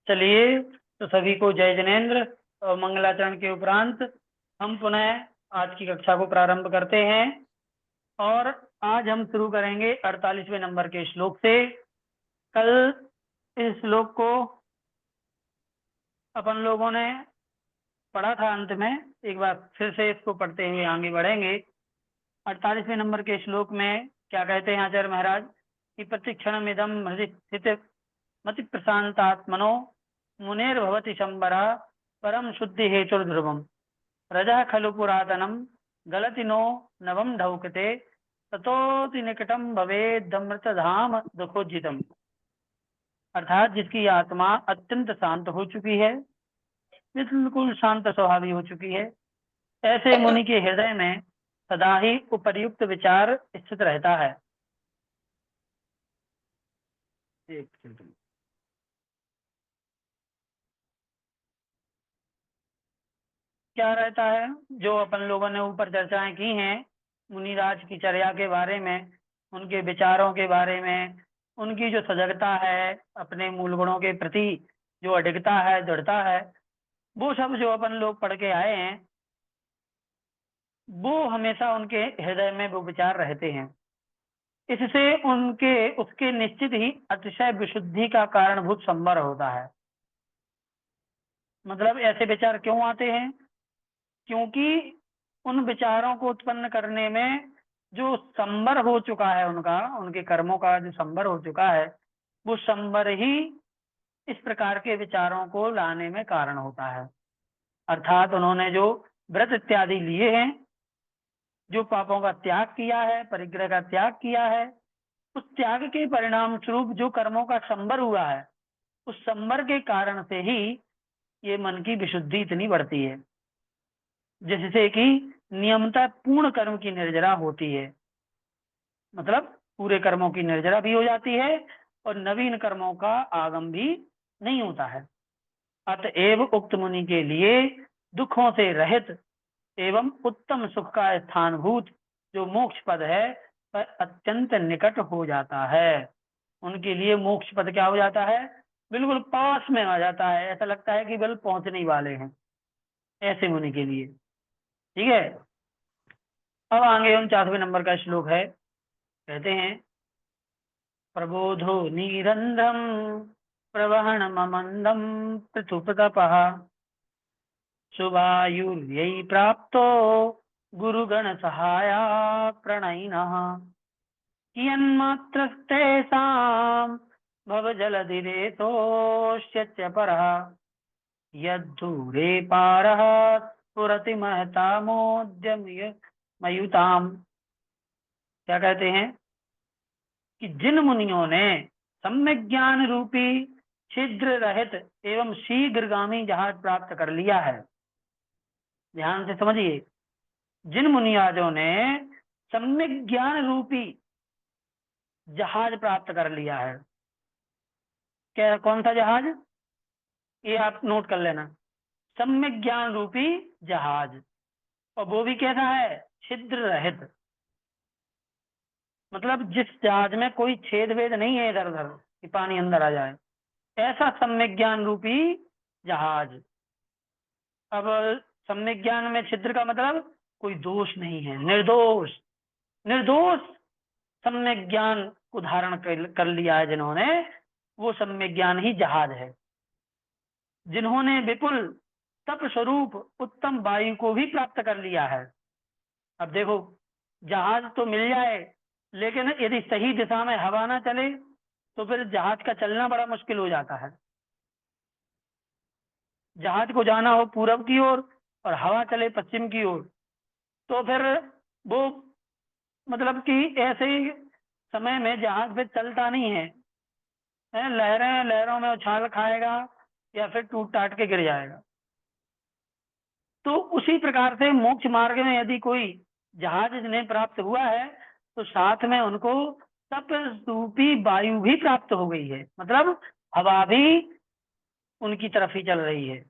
चलिए, तो सभी को जय जिनेन्द्र और मंगलाचरण के उपरांत हम पुनः आज की कक्षा को प्रारंभ करते हैं और आज हम शुरू करेंगे 48वें नंबर के श्लोक से। कल इस श्लोक को अपन लोगों ने पढ़ा था अंत में, एक बार फिर से इसको पढ़ते हुए आगे बढ़ेंगे। 48वें नंबर के श्लोक में क्या कहते हैं आचार्य महाराज कि प्रतिक्षणम इदम हृदि स्थित मति प्रशांतात्मनो मुनेर्भवति शंबरा परम शुद्धि हेतुर्ध्रुवम रजः खलु पुरातनम गलति नो नवम ढौकते ततोति निकटम भवेदमृत धाम दुखोज्जितम। अर्थात जिसकी आत्मा अत्यंत शांत हो चुकी है, बिल्कुल शांत स्वभावी हो चुकी है, ऐसे मुनि के हृदय में सदा ही उपर्युक्त विचार स्थित रहता है। क्या रहता है, जो अपन लोगों ने ऊपर चर्चाएं की हैं मुनिराज की चर्या के बारे में, उनके विचारों के बारे में, उनकी जो सजगता है, अपने मूल गुणों के प्रति जो अडिगता है, दृढ़ता है, वो सब जो अपन लोग पढ़ के आए हैं, वो हमेशा उनके हृदय में वो विचार रहते हैं। इससे उनके उसके निश्चित ही अतिशय विशुद्धि का कारणभूत संवर होता है। मतलब ऐसे विचार क्यों आते हैं? क्योंकि उन विचारों को उत्पन्न करने में जो संवर हो चुका है, उनके कर्मों का जो संवर हो चुका है, वो संवर ही इस प्रकार के विचारों को लाने में कारण होता है। अर्थात उन्होंने जो व्रत इत्यादि लिए हैं, जो पापों का त्याग किया है, परिग्रह का त्याग किया है, उस त्याग के परिणाम स्वरूप जो कर्मों का संवर हुआ है, उस संवर के कारण से ही ये मन की विशुद्धि इतनी बढ़ती है, जिससे कि नियमता पूर्ण कर्म की निर्जरा होती है। मतलब पूरे कर्मों की निर्जरा भी हो जाती है और नवीन कर्मों का आगम भी नहीं होता है। अतएव उक्त मुनि के लिए दुखों से रहित एवं उत्तम सुख का स्थानभूत जो मोक्ष पद है वह अत्यंत निकट हो जाता है। उनके लिए मोक्ष पद क्या हो जाता है? बिल्कुल पास में आ जाता है, ऐसा लगता है कि बिल्कुल पहुंचने वाले हैं, ऐसे मुनि के लिए। ठीक है, अब आगे 49वें नंबर का श्लोक है। कहते हैं प्रबोधो निरंध्रम प्रवहण ममंदम पृथुपतपः शुभायुर्यै प्राप्तो गुरुगण सहाया प्रणयिनः कियन्मात्रस्तेषां भवजलधिरेतोष्यच्च परः यद्धूरे पारः स्फुरति महतामोद्यमयुताम्। क्या कहते हैं कि जिन मुनियों ने सम्यक ज्ञान रूपी छिद्र रहित एवं शीघ्रगामी जहाज प्राप्त कर लिया है, ध्यान से समझिए, जिन मुनियाजों ने सम्यक ज्ञान रूपी जहाज प्राप्त कर लिया है, क्या कौन सा जहाज, ये आप नोट कर लेना, सम्यक ज्ञान रूपी जहाज, और वो भी कैसा है? छिद्र रहित। मतलब जिस जहाज में कोई छेद वेद नहीं है इधर उधर कि पानी अंदर आ जाए, ऐसा सम्यक ज्ञान रूपी जहाज। अब सम्यक ज्ञान में छिद्र का मतलब कोई दोष नहीं है, निर्दोष, निर्दोष सम्यक ज्ञान को धारण कर लिया है जिन्होंने, वो सम्यक ज्ञान ही जहाज है। जिन्होंने विपुल तप स्वरूप उत्तम वायु को भी प्राप्त कर लिया है। अब देखो, जहाज तो मिल जाए, लेकिन यदि सही दिशा में हवा ना चले तो फिर जहाज का चलना बड़ा मुश्किल हो जाता है। जहाज को जाना हो पूरब की ओर और हवा चले पश्चिम की ओर, तो फिर वो मतलब कि ऐसे ही समय में जहाज फिर चलता नहीं है, लहरें लहरों में उछाल खाएगा या फिर टूट टाट के गिर जाएगा। तो उसी प्रकार से मोक्ष मार्ग में यदि कोई जहाज जिन्हें प्राप्त हुआ है, तो साथ में उनको तप रूपी वायु भी प्राप्त हो गई है, मतलब हवा भी उनकी तरफ ही चल रही है।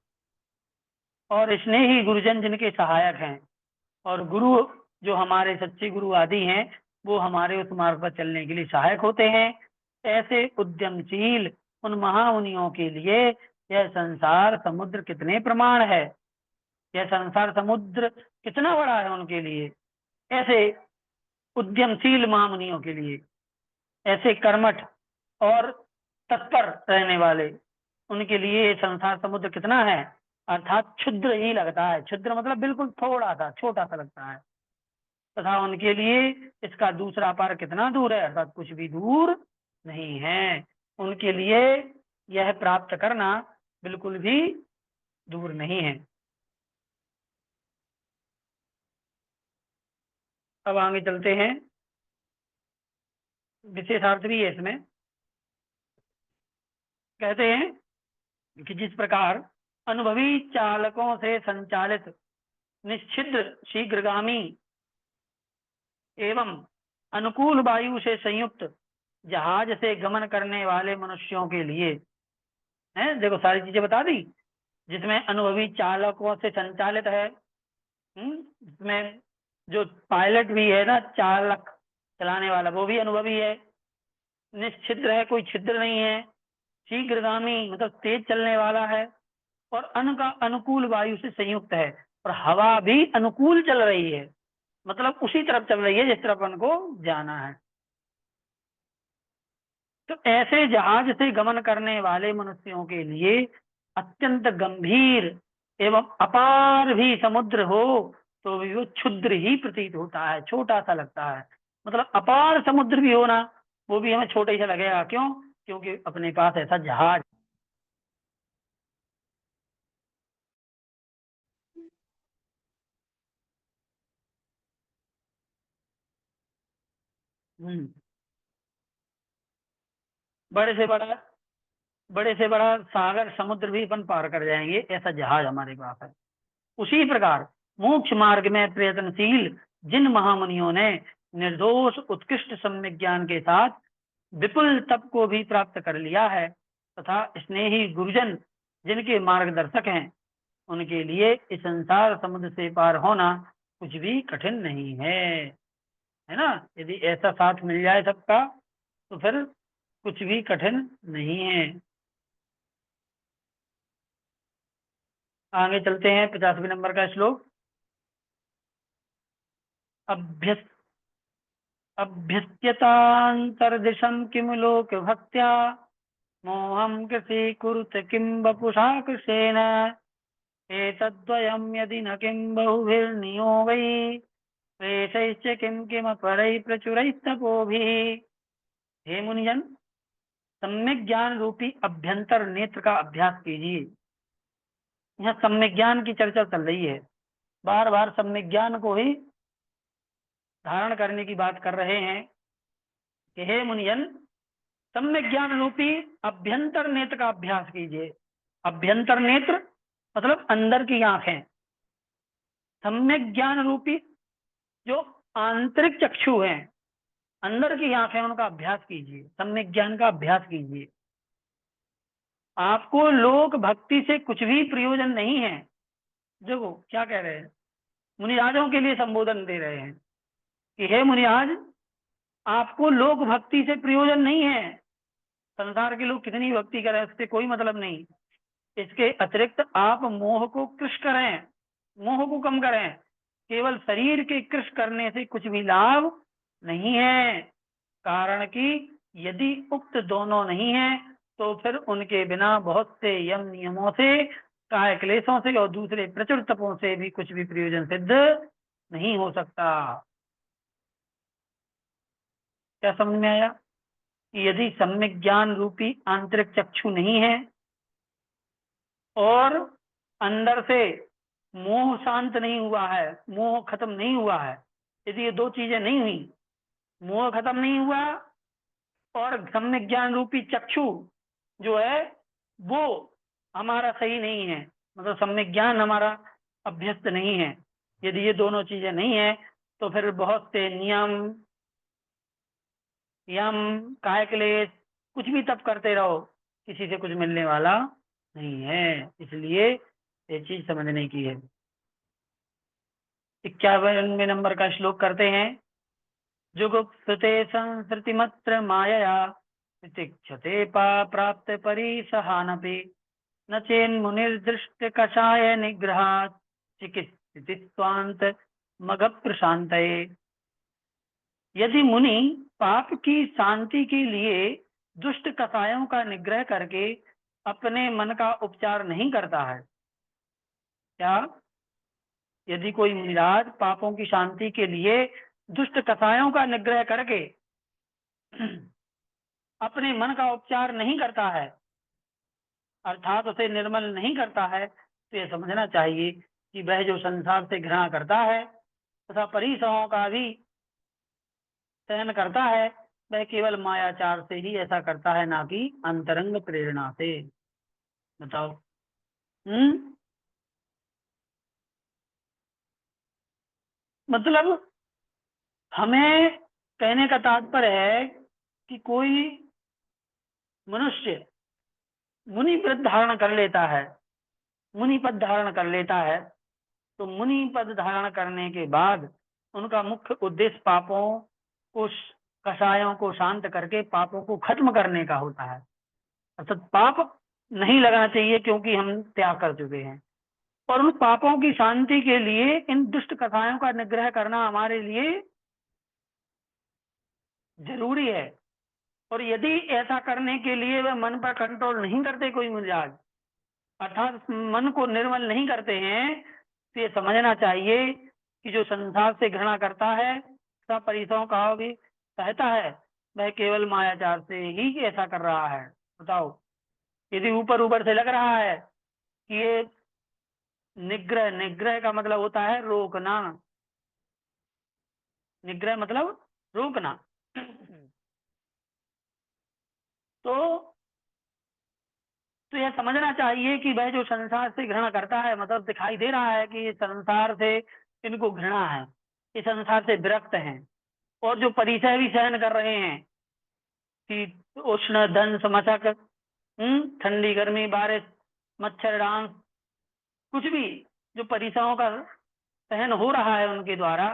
और इसने ही गुरुजन जिनके सहायक हैं, और गुरु जो हमारे सच्चे गुरु आदि हैं, वो हमारे उस मार्ग पर चलने के लिए सहायक होते हैं। ऐसे उद्यमशील उन महामुनियों के लिए यह संसार समुद्र कितने प्रमाण है, यह संसार समुद्र कितना बड़ा है उनके लिए, ऐसे उद्यमशील महामुनियों के लिए, ऐसे कर्मठ और तत्पर रहने वाले उनके लिए ये संसार समुद्र कितना है, अर्थात क्षुद्र ही लगता है। क्षुद्र मतलब बिल्कुल थोड़ा सा, छोटा सा लगता है। तथा उनके लिए इसका दूसरा पार कितना दूर है, अर्थात कुछ भी दूर नहीं है। उनके लिए यह प्राप्त करना बिल्कुल भी दूर नहीं है। अब आगे चलते हैं, विशेषार्थ भी है इसमें। कहते हैं कि जिस प्रकार अनुभवी चालकों से संचालित निश्चिद्र शीघ्रगामी एवं अनुकूल वायु से संयुक्त जहाज से गमन करने वाले मनुष्यों के लिए, हैं देखो सारी चीजें बता दी, जिसमें अनुभवी चालकों से संचालित है, जिसमें जो पायलट भी है ना, चालक चलाने वाला, वो भी अनुभवी है, निश्चिद्र है, कोई छिद्र नहीं है, शीघ्रगामी मतलब तेज चलने वाला है, और अन्न का अनुकूल वायु से संयुक्त है, और हवा भी अनुकूल चल रही है, मतलब उसी तरफ चल रही है जिस तरफ अपन को जाना है। तो ऐसे जहाज से गमन करने वाले मनुष्यों के लिए अत्यंत गंभीर एवं अपार भी समुद्र हो तो भी वो क्षुद्र ही प्रतीत होता है, छोटा सा लगता है। मतलब अपार समुद्र भी हो ना, वो भी हमें छोटा ही सा लगेगा। क्यों? क्योंकि अपने पास ऐसा जहाज। हम्म, बड़े से बड़ा बड़े से बड़ा सागर समुद्र भी अपन पार कर जाएंगे, ऐसा जहाज हमारे पास है। उसी प्रकार मोक्ष मार्ग में प्रयत्नशील जिन महामुनियों ने निर्दोष उत्कृष्ट सम्यक ज्ञान के साथ विपुल तप को भी प्राप्त कर लिया है, तथा स्नेही गुरुजन जिनके मार्गदर्शक हैं, उनके लिए इस संसार समुद्र से पार होना कुछ भी कठिन नहीं है ना। यदि ऐसा साथ मिल जाए सबका तो फिर कुछ भी कठिन नहीं है। आगे चलते हैं, 50वें नंबर का श्लोक। अभ्यस अभ्यस्यतान्तर्दिशं किमु लोकभक्त्या मोहं कृषि कुरुत किं वपुषा कृशेन एतद्वयं यदि न किं बहुभिर्नियोगै क्लेशैश्च किं किमपरैः प्रचुरैस्तपोभिः। हे मुनिजन, सम्यक ज्ञान रूपी अभ्यंतर नेत्र का अभ्यास कीजिए। यहाँ सम्यक ज्ञान की चर्चा चल रही है, बार बार सम्यक ज्ञान को ही धारण करने की बात कर रहे हैं कि हे मुनिजन, सम्यक ज्ञान रूपी अभ्यंतर नेत्र का अभ्यास कीजिए। अभ्यंतर नेत्र मतलब अंदर की आंखें। सम्यक ज्ञान रूपी जो आंतरिक चक्षु हैं, अंदर की आंखें, उनका अभ्यास कीजिए, सम्यक ज्ञान का अभ्यास कीजिए। आपको लोक भक्ति से कुछ भी प्रयोजन नहीं है। देखो क्या कह रहे हैं, मुनिराजों के लिए संबोधन दे रहे हैं कि हे मुनिराज, आपको लोक भक्ति से प्रयोजन नहीं है। संसार के लोग कितनी भक्ति करें उससे कोई मतलब नहीं। इसके अतिरिक्त आप मोह को कृश करें, मोह को कम करें। केवल शरीर के कृश करने से कुछ भी लाभ नहीं है, कारण कि यदि उक्त दोनों नहीं है तो फिर उनके बिना बहुत से यम नियमों से, काय क्लेशों से और दूसरे प्रचुर तपों से भी कुछ भी प्रयोजन सिद्ध नहीं हो सकता। क्या समझ में आया? कि यदि सम्यक ज्ञान रूपी आंतरिक चक्षु नहीं है और अंदर से मोह शांत नहीं हुआ है, मोह खत्म नहीं हुआ है, यदि ये दो चीजें नहीं हुई, मोह खत्म नहीं हुआ और सम्यक ज्ञान रूपी चक्षु जो है वो हमारा सही नहीं है, मतलब सम्यक ज्ञान हमारा अभ्यस्त नहीं है, यदि ये दोनों चीजें नहीं है तो फिर बहुत से नियम, यम, काय क्लेश, कुछ भी तप करते रहो, किसी से कुछ मिलने वाला नहीं है। इसलिए ये चीज समझने की है। 51वें नंबर का श्लोक करते हैं। जुगुप्सुते संसृतिमत्र मायया तितिक्षते प्राप्त परिसहानपि न चेन्मुनिर्दृष्ट कषाय निग्रहात् चिकित्सित्वान्त मग प्रशांतये। यदि मुनि पाप की शांति के लिए दुष्ट कषायों का निग्रह करके अपने मन का उपचार नहीं करता है, क्या यदि कोई मुनिराज पापों की शांति के लिए दुष्ट कषायों का निग्रह करके अपने मन का उपचार नहीं करता है, अर्थात उसे निर्मल नहीं करता है, तो यह समझना चाहिए कि वह जो संसार से घृणा करता है तथा परिसरों का भी सहन करता है, वह केवल मायाचार से ही ऐसा करता है, ना कि अंतरंग प्रेरणा से। बताओ। मतलब हमें कहने का तात्पर्य है कि कोई मनुष्य मुनि पद धारण कर लेता है, मुनि पद धारण कर लेता है, तो मुनि पद धारण करने के बाद उनका मुख्य उद्देश्य पापों को, कषायों को शांत करके पापों को खत्म करने का होता है। अर्थात पाप नहीं लगना चाहिए क्योंकि हम त्याग कर चुके हैं, और उन पापों की शांति के लिए इन दुष्ट कषायों का निग्रह करना हमारे लिए जरूरी है। और यदि ऐसा करने के लिए वह मन पर कंट्रोल नहीं करते कोई मिजाज, अर्थात मन को निर्मल नहीं करते हैं, तो ये समझना चाहिए कि जो संसार से घृणा करता है, सब परिसरों का भी सहता है, वह केवल मायाचार से ही ऐसा कर रहा है। बताओ। यदि ऊपर ऊपर से लग रहा है कि ये निग्रह, निग्रह का मतलब होता है रोकना, निग्रह मतलब रोकना। तो यह समझना चाहिए कि वह जो संसार से घृणा करता है, मतलब दिखाई दे रहा है कि संसार से इनको घृणा है, ये संसार से विरक्त हैं, और जो परिचय भी सहन कर रहे हैं कि उष्ण दंश मशक, ठंडी गर्मी बारिश मच्छर डांस, कुछ भी जो परिसरों का सहन हो रहा है उनके द्वारा,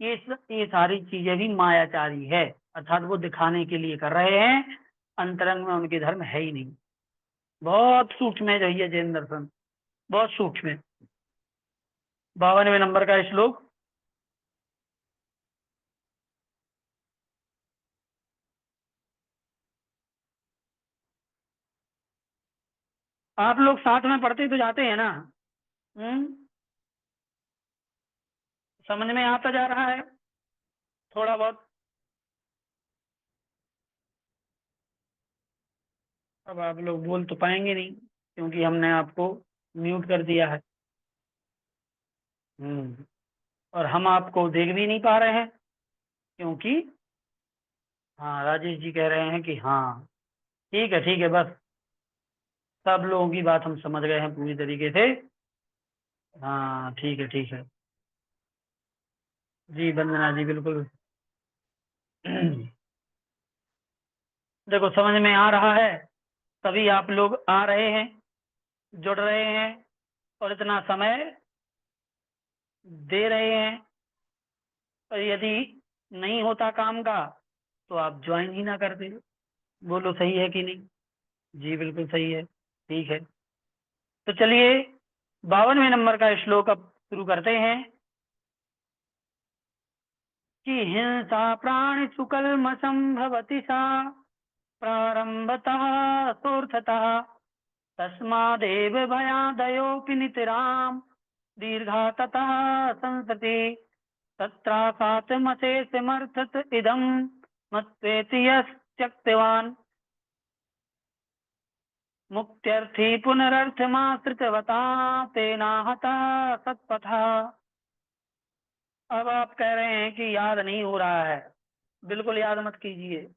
ये सारी चीजें भी मायाचारी है, अर्थात वो दिखाने के लिए कर रहे हैं, अंतरंग में उनके धर्म है ही नहीं। बहुत सूक्ष्म है जो ये जैन दर्शन, बहुत सूक्ष्म है। 52वें नंबर का श्लोक। आप लोग साथ में पढ़ते तो जाते हैं ना? समझ में आता जा रहा है थोड़ा बहुत? अब आप लोग बोल तो पाएंगे नहीं क्योंकि हमने आपको म्यूट कर दिया है। और हम आपको देख भी नहीं पा रहे हैं क्योंकि, हाँ राजेश जी कह रहे हैं कि हाँ ठीक है बस सब लोगों की बात हम समझ गए हैं पूरी तरीके से। हाँ ठीक है। जी वंदना जी बिल्कुल। देखो समझ में आ रहा है, तभी आप लोग आ रहे हैं, जुड़ रहे हैं, और इतना समय दे रहे हैं। और यदि नहीं होता काम का तो आप ज्वाइन ही ना करते। बोलो सही है कि नहीं? जी बिल्कुल सही है। ठीक है, तो चलिए 52वें नंबर का श्लोक अब शुरू करते हैं कि हिंसा प्राणि सुकल्मषं भवति सा प्रारंभतः सोऽर्थतः तस्मादेव भयादयोऽपि नितरां दीर्घा ततः संसति तत्रासात्मशेषमर्थत इदं मत्वेति यस्त्यक्तवान् मुक्त्यर्थी पुनरर्थमाश्रितवता तेनाहता सत्पथा। अब आप कह रहे हैं कि याद नहीं हो रहा है। बिल्कुल याद मत कीजिए,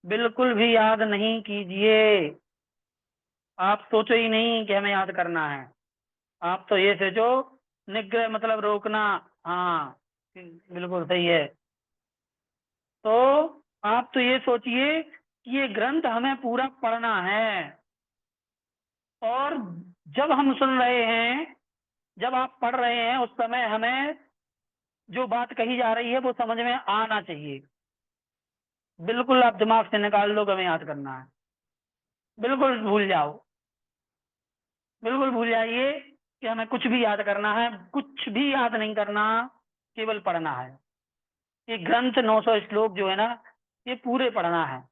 बिल्कुल भी याद नहीं कीजिए। आप सोचो ही नहीं कि हमें याद करना है। आप तो ये सोचो निग्रह मतलब रोकना। हाँ बिल्कुल सही है। तो आप तो ये सोचिए कि ये ग्रंथ हमें पूरा पढ़ना है, और जब हम सुन रहे हैं, जब आप पढ़ रहे हैं, उस समय हमें जो बात कही जा रही है वो समझ में आना चाहिए। बिल्कुल आप दिमाग से निकाल लो कि हमें याद करना है, बिल्कुल भूल जाओ, बिल्कुल भूल जाइए कि हमें कुछ भी याद करना है, कुछ भी याद नहीं करना, केवल पढ़ना है। ये ग्रंथ 900 श्लोक जो है ना, ये पूरे पढ़ना है।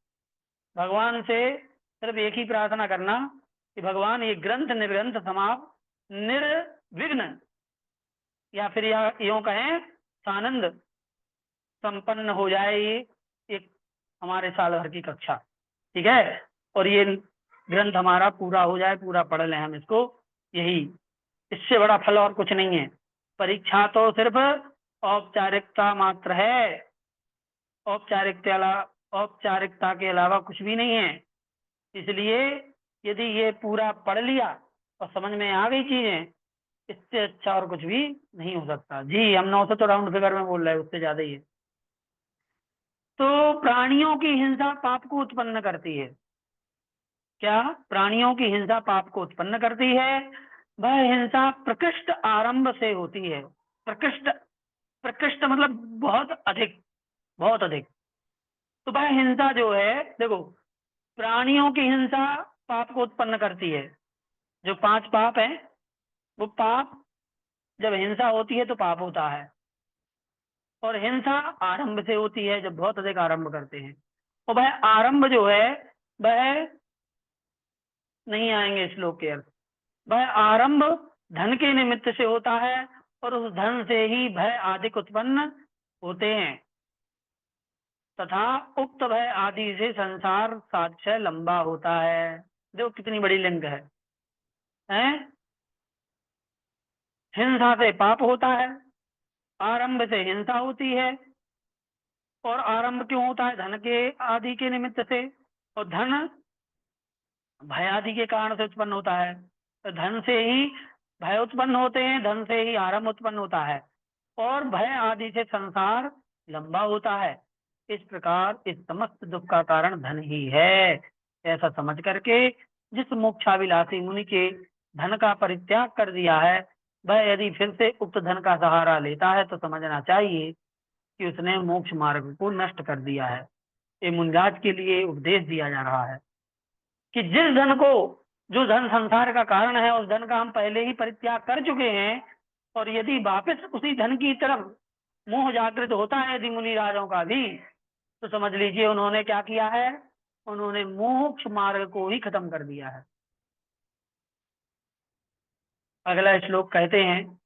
भगवान से सिर्फ एक ही प्रार्थना करना कि भगवान ये ग्रंथ निर्ग्रंथ समाप्त निर्विघ्न, या फिर यूं कहें सानंद संपन्न हो जाए ये एक हमारे साल भर की कक्षा। ठीक है, और ये ग्रंथ हमारा पूरा हो जाए, पूरा पढ़ लें हम इसको, यही, इससे बड़ा फल और कुछ नहीं है। परीक्षा तो सिर्फ औपचारिकता मात्र है, औपचारिकता के अलावा कुछ भी नहीं है। इसलिए यदि ये पूरा पढ़ लिया और समझ में आ गई चीजें, इससे अच्छा और कुछ भी नहीं हो सकता। जी, हम 900 तो राउंड फिगर में बोल रहे हैं, उससे ज्यादा ही है। तो प्राणियों की हिंसा पाप को उत्पन्न करती है। क्या? प्राणियों की हिंसा पाप को उत्पन्न करती है। वह हिंसा प्रकृष्ट आरंभ से होती है। प्रकृष्ट, प्रकृष्ट मतलब बहुत अधिक, बहुत अधिक। तो वह हिंसा जो है, देखो, प्राणियों की हिंसा पाप को उत्पन्न करती है। जो 5 पाप है, वो पाप, जब हिंसा होती है तो पाप होता है। और हिंसा आरंभ से होती है, जब बहुत अधिक आरंभ करते हैं। और वह आरंभ जो है, वह नहीं आएंगे श्लोक के अर्थ। वह आरंभ धन के निमित्त से होता है, और उस धन से ही भय आदि उत्पन्न होते हैं। तथा उक्त भय आदि से संसार साक्ष्य लंबा होता है। देखो कितनी बड़ी लिंक है, हैं? हिंसा से पाप होता है, आरंभ से हिंसा होती है। और आरंभ क्यों होता है? धन के आदि के निमित्त से। और धन भय आदि के कारण से उत्पन्न होता है। तो धन से ही भय उत्पन्न होते हैं, धन से ही आरंभ उत्पन्न होता है, और भय आदि से संसार लंबा होता है। इस प्रकार इस समस्त दुख का कारण धन ही है, ऐसा समझ करके जिस मोक्षाभिलाषी मुनि के धन का परित्याग कर दिया है, वह यदि फिर से उक्त धन का सहारा लेता है तो समझना चाहिए कि उसने मोक्ष मार्ग को नष्ट कर दिया है। ये मुनिराज के लिए उपदेश दिया जा रहा है कि जिस धन को, जो धन संसार का कारण है, उस धन का हम पहले ही परित्याग कर चुके हैं, और यदि वापस उसी धन की तरफ मोह जागृत होता है यदि मुनि राजाओं का भी, तो समझ लीजिए उन्होंने क्या किया है, उन्होंने मोक्ष मार्ग को ही खत्म कर दिया है। अगला श्लोक कहते हैं,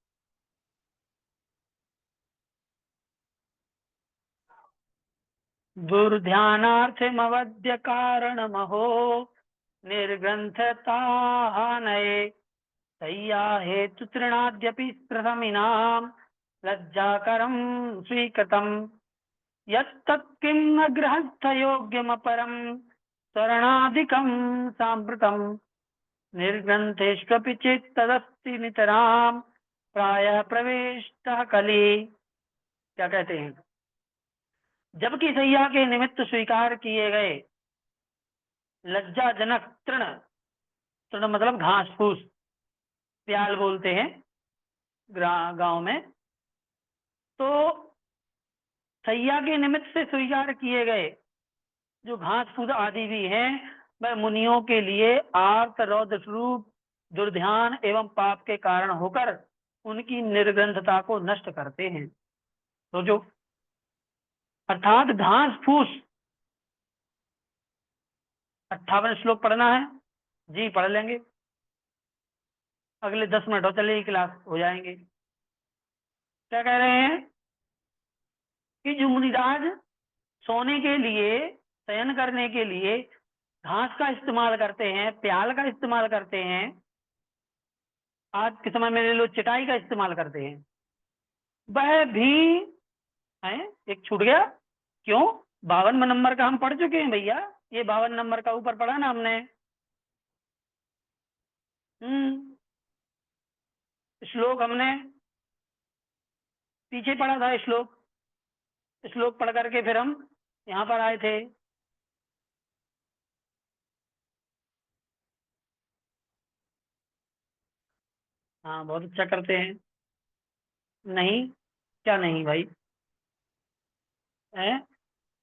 दुर्ध्यानार्थमवद्य कारणमहो निर्ग्रंथता नये तय्या हेतु तृणाद्यपि प्रथमिनाम लज्जाकरं स्वीकृतम् यत्तत् किं न गृहस्थयोग्यमपरं शरणादिकं साम्प्रतं निर्ग्रंथेष्वपि चेत् तदस्ति नितरां प्रायः प्रविष्टः कलि। क्या कहते हैं? जबकि सैया के निमित्त स्वीकार किए गए लज्जाजनक तृण, तृण मतलब घास फूस, प्याल बोलते हैं गांव में, तो सैया के निमित्त से स्वीकार किए गए जो घास फूस आदि भी हैं, वह मुनियों के लिए आर्त रौद्र स्वरूप दुर्ध्यान एवं पाप के कारण होकर उनकी निर्ग्रंथता को नष्ट करते हैं। तो जो अर्थात घास फूस, 58 श्लोक पढ़ना है। जी पढ़ लेंगे, अगले 10 मिनट हो चलेगी क्लास, हो जाएंगे। क्या कह रहे हैं कि जो मुनिराज सोने के लिए, शयन करने के लिए घास का इस्तेमाल करते हैं, प्याल का इस्तेमाल करते हैं, आज के समय में ले लो चटाई का इस्तेमाल करते हैं, वह भी है, एक छूट गया। क्यों? 52 नंबर का हम पढ़ चुके हैं भैया, ये 52 नंबर का ऊपर पढ़ा ना हमने। श्लोक हमने पीछे पढ़ा था, श्लोक, श्लोक पढ़ करके फिर हम यहाँ पर आए थे। हाँ बहुत अच्छा करते हैं। नहीं, क्या नहीं भाई है?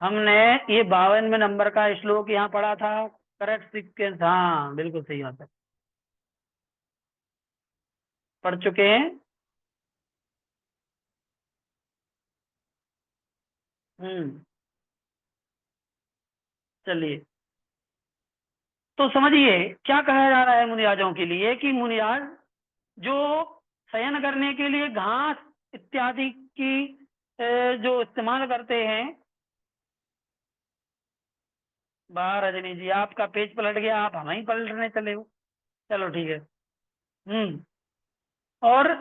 हमने ये 52वें नंबर का श्लोक यहाँ पढ़ा था। करेक्ट सीक्वेंस, हाँ बिल्कुल सही बात है, पढ़ चुके हैं। हम्म। चलिए, तो समझिए क्या कहा जा रहा है मुनिराजों के लिए कि मुनिराज जो शयन करने के लिए घास इत्यादि की जो इस्तेमाल करते हैं। वाह रजनी जी, आपका पेज पलट गया, आप हमें ही पलटने चले हो। चलो ठीक है। हम्म। और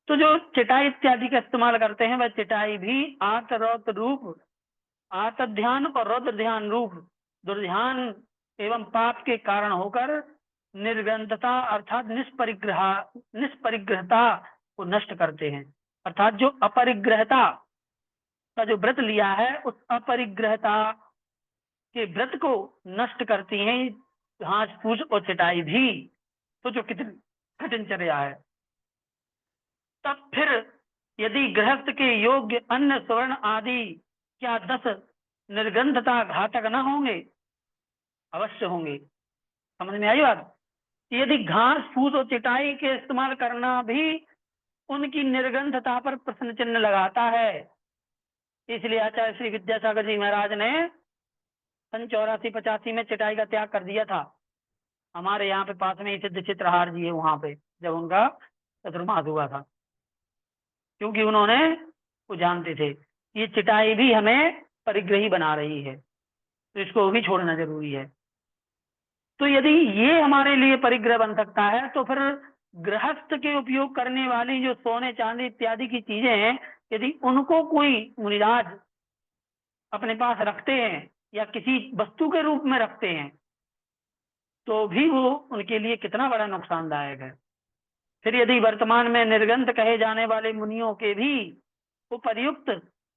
तो जो चटाई इत्यादि का इस्तेमाल करते हैं, वह चटाई भी आत रौद्र रूप, आत ध्यान और रौद्र ध्यान रूप दुर्ध्यान एवं पाप के कारण होकर निर्गंधता अर्थात निष्परिग्रहता को नष्ट करते हैं। अर्थात जो अपरिग्रहता का जो व्रत लिया है, उस अपरिग्रहता के व्रत को नष्ट करती हैं घास फूस और चटाई भी। तो जो कितनी कठिन चर्या है। तब फिर यदि गृहस्थ के योग्य अन्न स्वर्ण आदि क्या 10 निर्गंधता घातक न होंगे? अवश्य होंगे। समझ में आई बात? यदि घास फूस और चटाई के इस्तेमाल करना भी उनकी निर्गंधता पर प्रश्न चिन्ह लगाता है, इसलिए आचार्य श्री विद्यासागर जी महाराज ने सन 84-85 में चटाई का त्याग कर दिया था। हमारे यहाँ पे पास में ही सिद्ध चित्रहार जी है, वहां पे जब उनका चतुर्मास हुआ था, क्योंकि उन्होंने वो जानते थे ये चटाई भी हमें परिग्रही बना रही है, तो इसको भी छोड़ना जरूरी है। तो यदि ये हमारे लिए परिग्रह बन सकता है, तो फिर गृहस्थ के उपयोग करने वाली जो सोने चांदी इत्यादि की चीजें हैं, यदि उनको कोई मुनिराज अपने पास रखते हैं या किसी वस्तु के रूप में रखते हैं, तो भी वो उनके लिए कितना बड़ा नुकसानदायक है। फिर यदि वर्तमान में निर्गंध कहे जाने वाले मुनियों के भी उपर्युक्त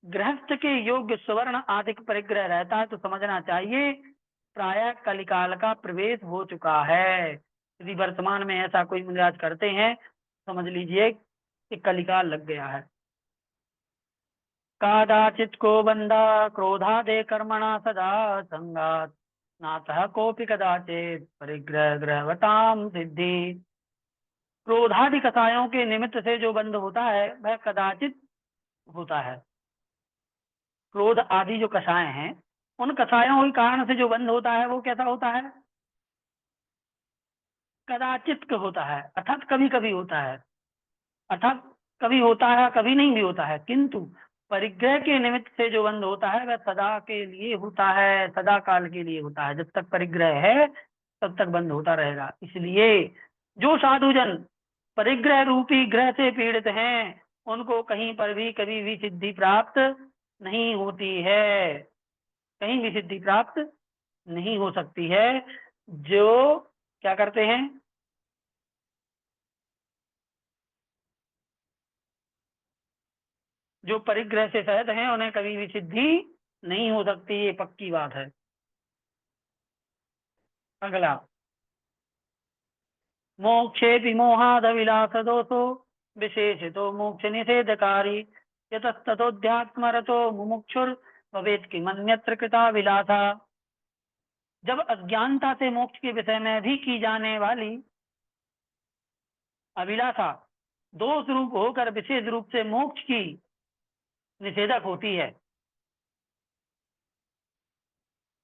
गृहस्थ के योग्य स्वर्ण आदि परिग्रह रहता है, तो समझना चाहिए प्राय कलिकाल का प्रवेश हो चुका है। यदि वर्तमान में ऐसा कोई मुनिराज करते हैं, समझ लीजिए कि कलिकाल लग गया है। कादाचित को बंदा क्रोधादे कर्मणा सदा संगात नातः कोपि कदाचित परिग्रह ग्रहवताम सिद्धि। क्रोधादि कसायों के निमित्त से जो बंध होता है, वह कदाचित होता है। क्रोध आदि जो कषाय हैं, उन कषायों के कारण से जो बंध होता है, वो कैसा होता है? कदाचित का होता है, अर्थात कभी कभी होता है। अर्थात कभी होता है, कभी नहीं भी होता है, किंतु परिग्रह के निमित्त से जो बंध होता है, वह सदा के लिए होता है, सदा काल के लिए होता है। जब तक परिग्रह है, तब तक बंध होता रहेगा। इसलिए जो साधुजन परिग्रह रूपी ग्रह से पीड़ित हैं, उनको कहीं पर भी कभी भी सिद्धि प्राप्त नहीं होती है, कहीं भी सिद्धि प्राप्त नहीं हो सकती है। जो क्या करते हैं, जो परिग्रह से सहित हैं, उन्हें कभी भी सिद्धि नहीं हो सकती, ये पक्की बात है। अगला, मोक्षे विमोहाद विलास दोषो विशेषितो मोक्ष निषेधकारी यतस्ततोध्यात्मरतो मुमुक्षुर भवेत किमन्यत्र कृता विलासा। जब अज्ञानता से मोक्ष के विषय में भी की जाने वाली अभिलाषा दोष रूप होकर विशेष रूप से मोक्ष की निषेधक होती है,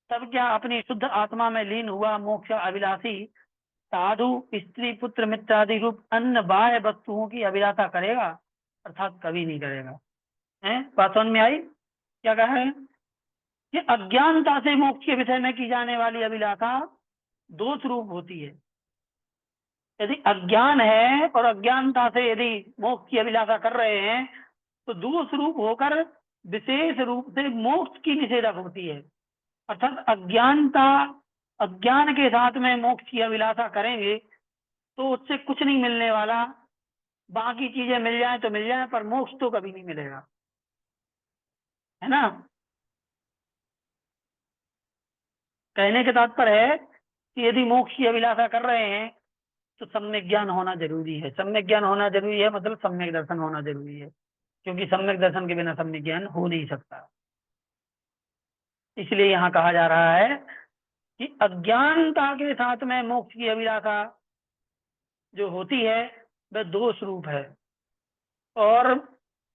तब क्या अपनी शुद्ध आत्मा में लीन हुआ मोक्ष अभिलाषी साधु स्त्री पुत्र मित्र आदि रूप अन्य बाह्य वस्तुओं की अभिलाषा करेगा? अर्थात कभी नहीं करेगा। है बात समझ में आई? क्या कह रहे हैं कि अज्ञानता से मोक्ष के विषय में की जाने वाली अभिलाषा दोष रूप होती है। यदि अज्ञान है और अज्ञानता से यदि मोक्ष की अभिलाषा कर रहे हैं, तो दोष रूप होकर विशेष रूप से मोक्ष की निषेधक होती है। अर्थात अज्ञानता, अज्ञान के साथ में मोक्ष की अभिलाषा करेंगे तो उससे कुछ नहीं मिलने वाला। बाकी चीजें मिल जाए तो मिल जाए, पर मोक्ष तो कभी नहीं मिलेगा, है ना। कहने के तात्पर्य है कि यदि मोक्ष की अभिलाषा कर रहे हैं, तो सम्यक ज्ञान होना जरूरी है। सम्यक ज्ञान होना जरूरी है मतलब सम्यक दर्शन होना जरूरी है, क्योंकि सम्यक दर्शन के बिना सम्यक ज्ञान हो नहीं सकता। इसलिए यहाँ कहा जा रहा है कि अज्ञानता के साथ में मोक्ष की अभिलाषा जो होती है वह दोष रूप है और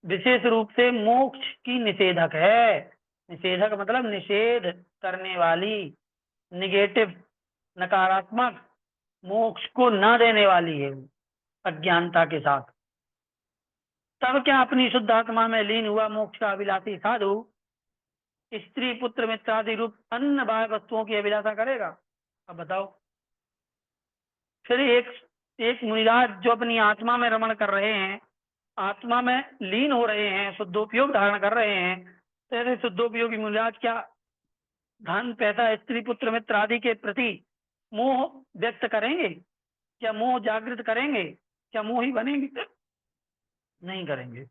विशेष रूप से मोक्ष की निषेधक है। निषेधक मतलब निषेध करने वाली, निगेटिव, नकारात्मक, मोक्ष को न देने वाली है अज्ञानता के साथ। तब क्या अपनी शुद्ध आत्मा में लीन हुआ मोक्ष का अभिलाषी साधु स्त्री पुत्र मित्रादि रूप अन्य बाह्य वस्तुओं की अभिलाषा करेगा? अब बताओ। फिर एक मुनिराज जो अपनी आत्मा में रमण कर रहे हैं, आत्मा में लीन हो रहे हैं, शुद्धोपयोग धारण कर रहे हैं, तो ऐसे शुद्धोपयोगी मुनिराज क्या धन, पैसा, स्त्री पुत्र मित्र आदि के प्रति मोह व्यक्त करेंगे? क्या मोह जागृत करेंगे? क्या मोही बनेंगे? नहीं करेंगे।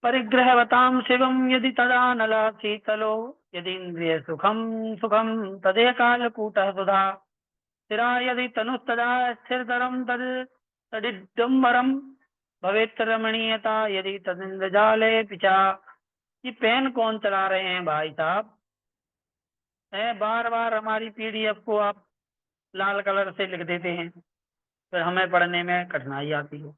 परिग्रहवताम शिवम यदि तदा नल शीतलो यदि इंद्रिय सुखम सुखम तदे कालकूट सुधा स्थिरा यदि तनुस्तदा स्थिरतरम तद तदिडम्बरम भवेत् रमणीयता यदि तदिंद्रजाले पिचा। ये पेन कौन चला रहे हैं भाई साहब? है बार बार हमारी पीडीएफ को आप लाल कलर से लिख देते हैं, फिर हमें पढ़ने में कठिनाई आती है।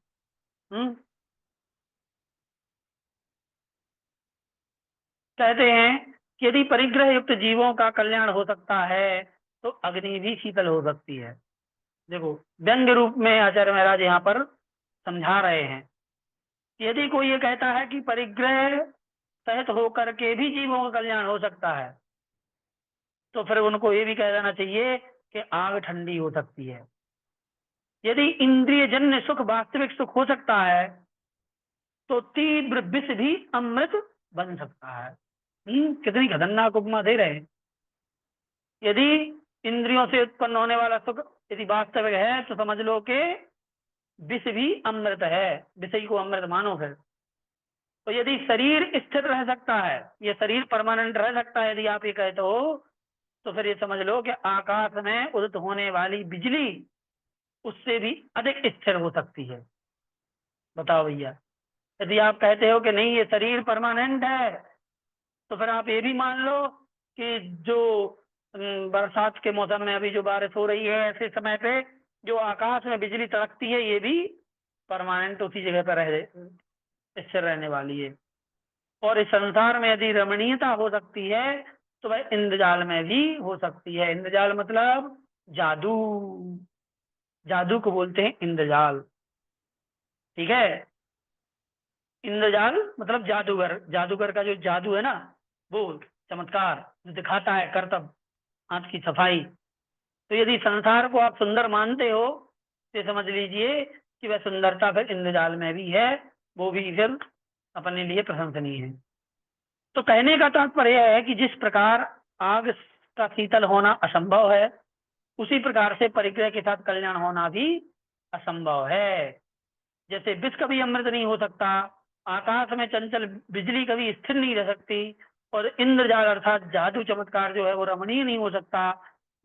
कहते हैं कि यदि परिग्रह युक्त जीवों का कल्याण हो सकता है तो अग्नि भी शीतल हो सकती है। देखो व्यंग्य रूप में आचार्य महाराज यहाँ पर समझा रहे हैं। यदि कोई ये कहता है कि परिग्रह सहित होकर के भी जीवों का कल्याण हो सकता है, तो फिर उनको ये भी कह देना चाहिए कि आग ठंडी हो सकती है। यदि इंद्रिय जन्य सुख वास्तविक सुख हो सकता है तो तीव्र विष भी अमृत बन सकता है। कितनी खतरनाक उपमा दे रहे हैं। यदि इंद्रियों से उत्पन्न होने वाला सुख यदि वास्तविक है तो समझ लो कि विष भी अमृत है, विषय को अमृत मानो। फिर तो यदि शरीर स्थिर रह सकता है, ये शरीर परमानेंट रह सकता है, यदि आप ये कहते हो, तो फिर ये समझ लो कि आकाश में उदित होने वाली बिजली उससे भी अधिक स्थिर हो सकती है। बताओ भैया, यदि आप कहते हो कि नहीं ये शरीर परमानेंट है, तो फिर आप ये भी मान लो कि जो बरसात के मौसम में अभी जो बारिश हो रही है, ऐसे समय पे जो आकाश में बिजली तड़कती है, ये भी परमानेंट उसी जगह पर रह स्थिर रहने वाली है। और इस संसार में यदि रमणीयता हो सकती है तो वह इंद्रजाल में भी हो सकती है। इंद्रजाल मतलब जादू, जादू को बोलते हैं इंद्रजाल। ठीक है, इंद्रजाल मतलब जादूगर, जादूगर का जो जादू है ना, वो चमत्कार जो दिखाता है, करतब, हाथ की सफाई। तो यदि संसार को आप सुंदर मानते हो तो समझ लीजिए कि वह सुंदरता फिर इंद्रजाल में भी है, वो भी फिर अपने लिए प्रशंसनीय है। तो कहने का तात्पर्य है कि जिस प्रकार आग का शीतल होना असंभव है, उसी प्रकार से परिग्रह के साथ कल्याण होना भी असंभव है। जैसे विष कभी अमृत नहीं हो सकता, आकाश में चंचल बिजली कभी स्थिर नहीं रह सकती, और इंद्रजाल अर्थात जादू चमत्कार जो है वो रमणीय नहीं हो सकता,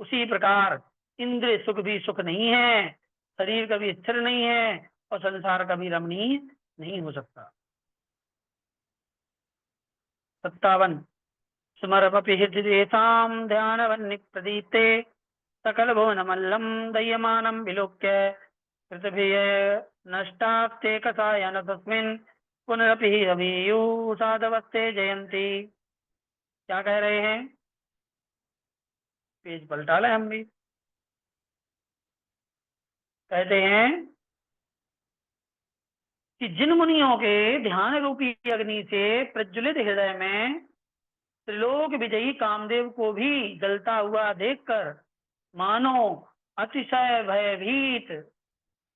उसी प्रकार इंद्रिय सुख भी सुख नहीं है, शरीर कभी स्थिर नहीं है, और संसार कभी रमणीय नहीं हो सकता। 57 स्मरमपि हृदिदेशां ध्यानवन्निप्रदीप्ते सकल भुवनमल्लं दह्यमानं विलोक्य पृथिवीय नष्टास्ते कसायन तस्मिन् पुनरपि अभियुः साधवस्ते जयन्ती। क्या कह रहे हैं? पेज पलटा लें हम भी। कहते हैं कि जिन मुनियों के ध्यान रूपी अग्नि से प्रज्वलित हृदय में त्रिलोक विजयी कामदेव को भी जलता हुआ देखकर मानो अतिशय भयभीत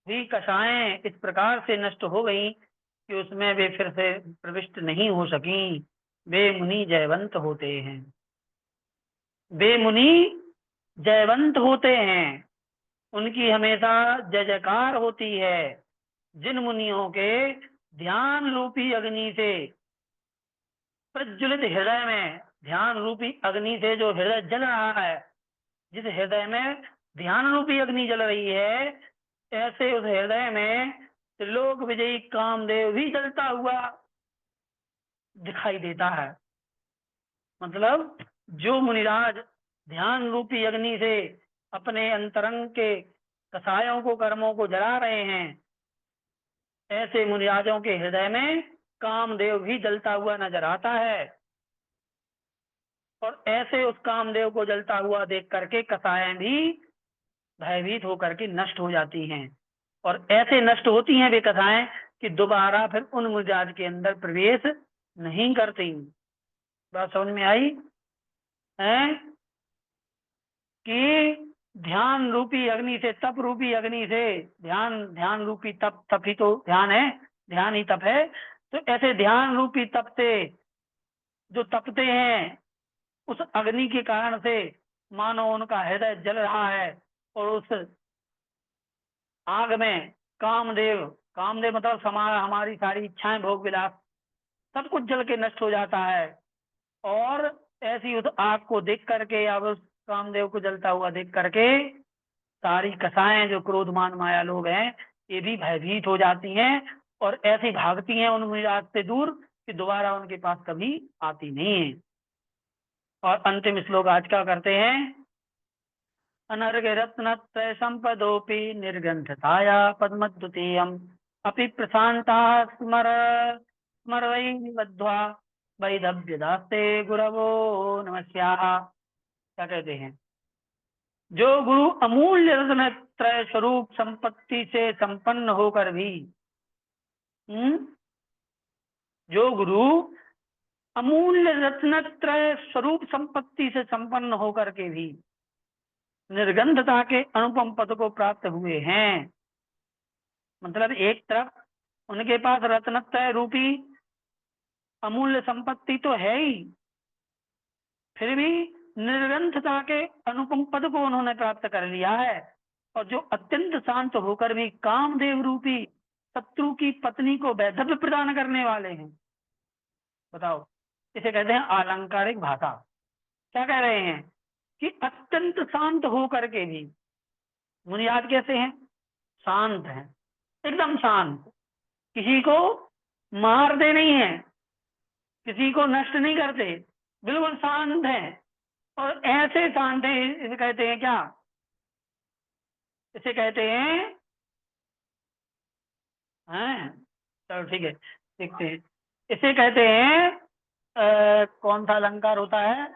भी कषाएं इस प्रकार से नष्ट हो गई कि उसमें वे फिर से प्रविष्ट नहीं हो सकी। वे मुनि जयवंत होते हैं, वे मुनि जयवंत होते हैं, उनकी हमेशा जय जयकार होती है। जिन मुनियों के ध्यान रूपी अग्नि से प्रज्वलित हृदय में, ध्यान रूपी अग्नि से जो हृदय जल रहा है, जिस हृदय में ध्यान रूपी अग्नि जल रही है, ऐसे उस हृदय में त्रिलोक विजयी कामदेव भी जलता हुआ दिखाई देता है। मतलब जो मुनिराज ध्यान रूपी अग्नि से अपने अंतरंग के कसायों को, कर्मों को जला रहे हैं, ऐसे मुनिराजों के हृदय में कामदेव भी जलता हुआ नजर आता है। और ऐसे उस कामदेव को जलता हुआ देख करके कसाएं भी भयभीत होकर के नष्ट हो जाती हैं। और ऐसे नष्ट होती हैं वे कथाएं कि दोबारा फिर उन मुनिराज के अंदर प्रवेश नहीं करती। बात समझ में आई है कि ध्यान रूपी अग्नि से, तप रूपी अग्नि से, ध्यान रूपी तप, तप ही तो ध्यान है, ध्यान ही तप है। तो ऐसे ध्यान रूपी तप से जो तपते हैं, उस अग्नि के कारण से मानो उनका हृदय जल रहा है। और उस आग में कामदेव, कामदेव मतलब हमारी सारी इच्छाएं, भोग विलास सब कुछ जल के नष्ट हो जाता है। और ऐसी उस आग को देख करके, अब उस कामदेव को जलता हुआ देख करके सारी कसाएं, जो क्रोधमान माया लोग हैं, ये भी भयभीत हो जाती हैं और ऐसी भागती हैं उन मुनिराज से दूर कि दोबारा उनके पास कभी आती नहीं है। और अंतिम श्लोक आज क्या करते हैं? अनर्घ रत्न संपदोपि निर्गंधताया पद्मद्वितीयम् अपि प्रशांता स्मर स्मर वै बद्ध्वा वैदभ्यदास्ते गुरवो नमस्याः। क्या कहते हैं? जो गुरु अमूल्य रत्न त्रय स्वरूप संपत्ति से संपन्न होकर भी, जो गुरु अमूल्य रत्नत्रय स्वरूप संपत्ति से संपन्न होकर के भी निर्गंधता के अनुपम पद को प्राप्त हुए हैं। मतलब एक तरफ उनके पास रत्नत्रय रूपी अमूल्य संपत्ति तो है ही, फिर भी निर्गंधता के अनुपम पद को उन्होंने प्राप्त कर लिया है। और जो अत्यंत शांत होकर भी कामदेव रूपी शत्रु की पत्नी को वैधव्य प्रदान करने वाले हैं। बताओ, इसे कहते हैं अलंकारिक भाषा। क्या कह रहे हैं कि अत्यंत शांत होकर के भी मुनियाद कैसे हैं? शांत हैं, एकदम शांत, किसी को मारते नहीं है, किसी को नष्ट नहीं करते, बिल्कुल शांत हैं। और ऐसे शांत हैं, इसे कहते हैं क्या? इसे कहते हैं चलो ठीक है, देखते हैं। इसे कहते हैं कौन सा अलंकार होता है?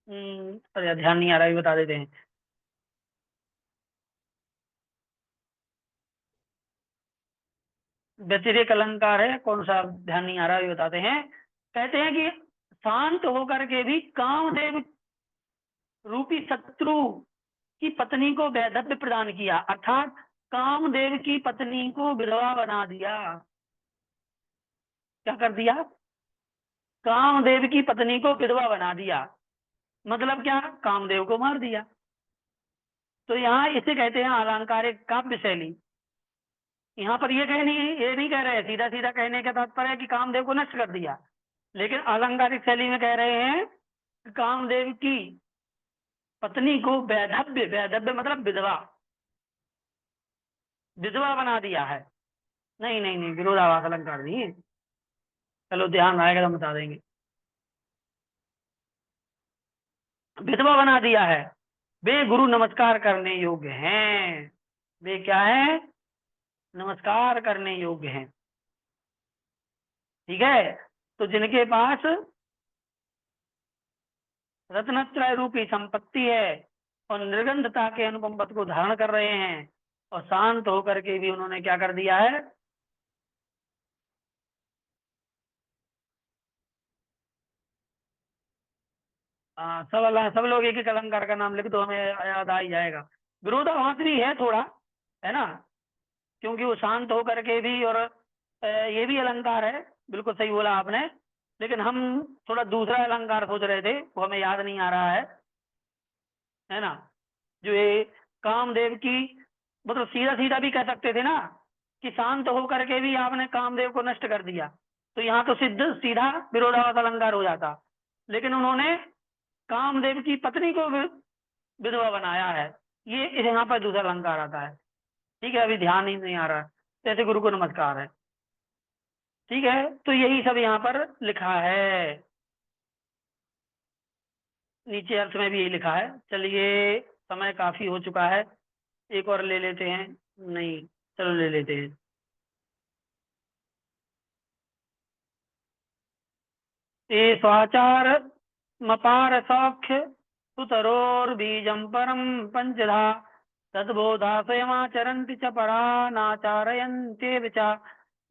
अरे ध्यान नहीं आ रहा, बता देते हैं। व्यतिरेक अलंकार है, कौन सा ध्यान नहीं आ रहा, ये बताते हैं। कहते हैं कि शांत होकर के भी कामदेव रूपी शत्रु की पत्नी को वैधव्य प्रदान किया, अर्थात कामदेव की पत्नी को विधवा बना दिया। क्या कर दिया? कामदेव की पत्नी को विधवा बना दिया, मतलब क्या? कामदेव को मार दिया। तो यहाँ इसे कहते हैं अलंकारिक काव्य शैली। यहाँ पर ये नहीं कह रहे, सीधा सीधा कहने का तात्पर्य है कि कामदेव को नष्ट कर दिया, लेकिन अलंकारिक शैली में कह रहे हैं कि कामदेव की पत्नी को वैधव्य, वैधव्य मतलब विधवा, विधवा बना दिया है। नहीं नहीं नहीं, विरोधाभास अलंकार नहीं है। चलो ध्यान आएगा तो बता देंगे। विधवा बना दिया है, वे गुरु नमस्कार करने योग्य हैं। वे क्या है? नमस्कार करने योग्य हैं। ठीक है, तो जिनके पास रत्नत्रय रूपी संपत्ति है और निर्गंधता के अनुपम पद को धारण कर रहे हैं और शांत होकर के भी उन्होंने क्या कर दिया है? सब लोग एक एक अलंकार का नाम लिख दो, हमें याद आ ही जाएगा। विरोधाभास भी है थोड़ा, है ना, क्योंकि वो शांत होकर के भी, और ये भी अलंकार है, बिल्कुल सही बोला आपने। लेकिन हम थोड़ा दूसरा अलंकार सोच रहे थे, वो हमें याद नहीं आ रहा है ना। जो ये कामदेव की, मतलब सीधा सीधा भी कह सकते थे ना कि शांत होकर के भी आपने कामदेव को नष्ट कर दिया, तो यहाँ तो सिद्ध सीधा विरोधाभास अलंकार हो जाता। लेकिन उन्होंने कामदेव की पत्नी को विधवा बनाया है, ये यहाँ पर दूसरा अलंकार आता है। ठीक है, अभी ध्यान ही नहीं आ रहा, तो ऐसे गुरु को नमस्कार है। ठीक है, तो यही सब यहाँ पर लिखा है, नीचे अर्थ में भी यही लिखा है। चलिए, समय काफी हो चुका है, एक और ले लेते हैं। नहीं, चलो ले लेते हैं। ये स्वाचार मपार सौख्य सुतरोर्बीजं परम पंचधा तद्बोधा स्वयमाचरन्ति च परा नाचारयन्त्येव च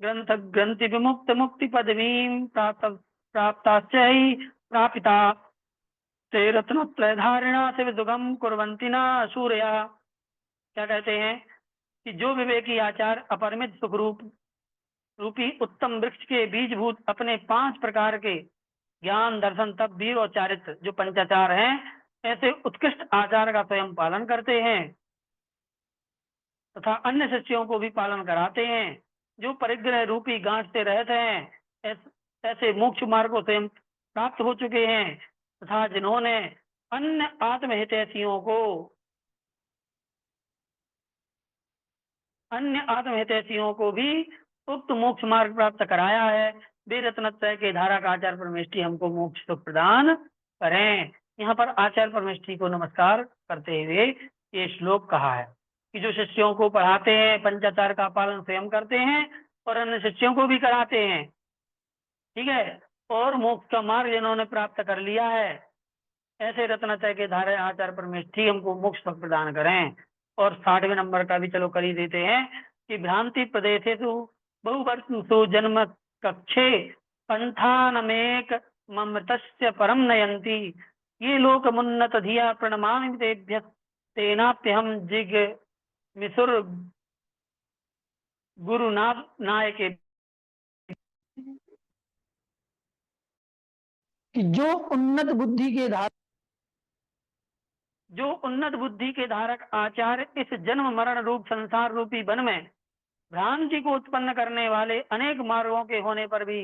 ग्रंथ ग्रंथि विमुक्त मुक्ति पदवीं प्राप्ताश्च हि प्रापिता ते रत्नत्रय धारिणा से सुगम कुर्वन्ति न सूर्या। क्या कहते हैं कि जो विवेकी आचार अपरिमित सुख रूपी उत्तम वृक्ष के बीजभूत अपने 5 प्रकार के ज्ञान, दर्शन, तप, वीर और चारित्र जो पंचाचार हैं, ऐसे उत्कृष्ट आचार का स्वयं पालन करते हैं तथा अन्य शिष्यों को भी पालन कराते हैं। जो परिग्रह रूपी गांठ से रहते हैं, ऐसे मोक्ष मार्ग को स्वयं प्राप्त हो चुके हैं तथा जिन्होंने अन्य आत्महितैषियों को भी उक्त मोक्ष मार्ग प्राप्त कराया है, वे रत्नत्रय के धारा का आचार्य परमेष्ठी हमको मोक्ष सुख प्रदान करें। यहाँ पर आचार्य परमेष्ठी को नमस्कार करते हुए ये श्लोक कहा है कि जो शिष्यों को पढ़ाते हैं, पंचाचार का पालन स्वयं करते हैं और अन्य शिष्यों को भी कराते हैं, ठीक है, और मोक्ष का मार्ग जिन्होंने प्राप्त कर लिया है, ऐसे रत्नत्रय के धारा आचार्य परमेष्ठी हमको मोक्ष सुख प्रदान करें। और 60वें नंबर का भी चलो कर ही देते हैं कि भ्रांति प्रदेशेषु बहुवर्षेषु जन्म कक्षे पंथानमेक ममृतस्य परम नयन्ति ये लोकमुन्नत धिया प्रणमामि तेभ्यः तेनाप्यहं जिग मिसुर गुरुनाथ नायके। जो उन्नत बुद्धि के धारक आचार्य इस जन्म मरण रूप संसार रूपी वन में भ्रांति को उत्पन्न करने वाले अनेक मार्गों के होने पर भी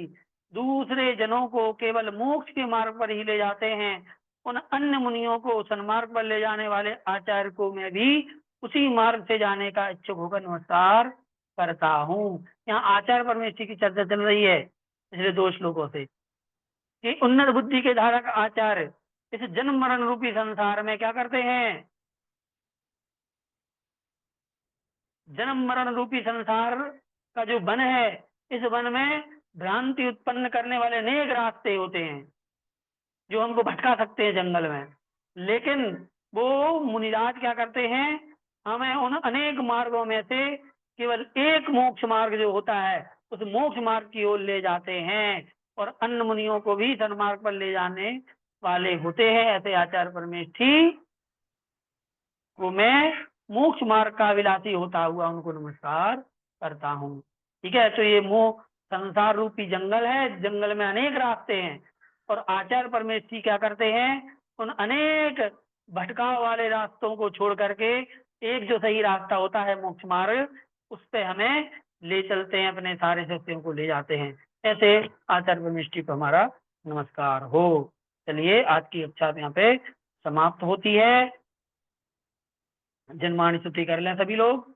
दूसरे जनों को केवल मोक्ष के मार्ग पर ही ले जाते हैं, उन अन्य मुनियों को सन्मार्ग पर ले जाने वाले आचार्य को मैं भी उसी मार्ग से जाने का इच्छुक होकर नमस्कार करता हूँ। यहाँ आचार्य परमेष्ठी की चर्चा चल रही है पिछले 2 श्लोकों से कि उन्नत बुद्धि के धारक आचार्य इस जन्म मरण रूपी संसार में क्या करते हैं, जन्म मरण रूपी संसार का जो वन है, इस वन में भ्रांति उत्पन्न करने वाले अनेक रास्ते होते हैं जो हमको भटका सकते हैं जंगल में, लेकिन वो मुनिराज क्या करते हैं, हमें उन अनेक मार्गों में से केवल एक मोक्ष मार्ग जो होता है उस मोक्ष मार्ग की ओर ले जाते हैं और अन्य मुनियों को भी सन्मार्ग पर ले जाने वाले होते हैं। ऐसे आचार्य परमेष्ठी को मैं मोक्ष मार्ग का विलासी होता हुआ उनको नमस्कार करता हूँ। ठीक है, तो ये मोह संसार रूपी जंगल है, जंगल में अनेक रास्ते हैं और आचार्य परमेष्ठी क्या करते हैं, उन अनेक भटकाव वाले रास्तों को छोड़ करके एक जो सही रास्ता होता है मोक्ष मार्ग, उस पे हमें ले चलते हैं, अपने सारे शिष्यों को ले जाते हैं। ऐसे आचार्य परमेष्ठी को हमारा नमस्कार हो। चलिए, आज की कक्षा यहाँ पे समाप्त होती है। जनमानस स्तुति कर लें सभी लोग।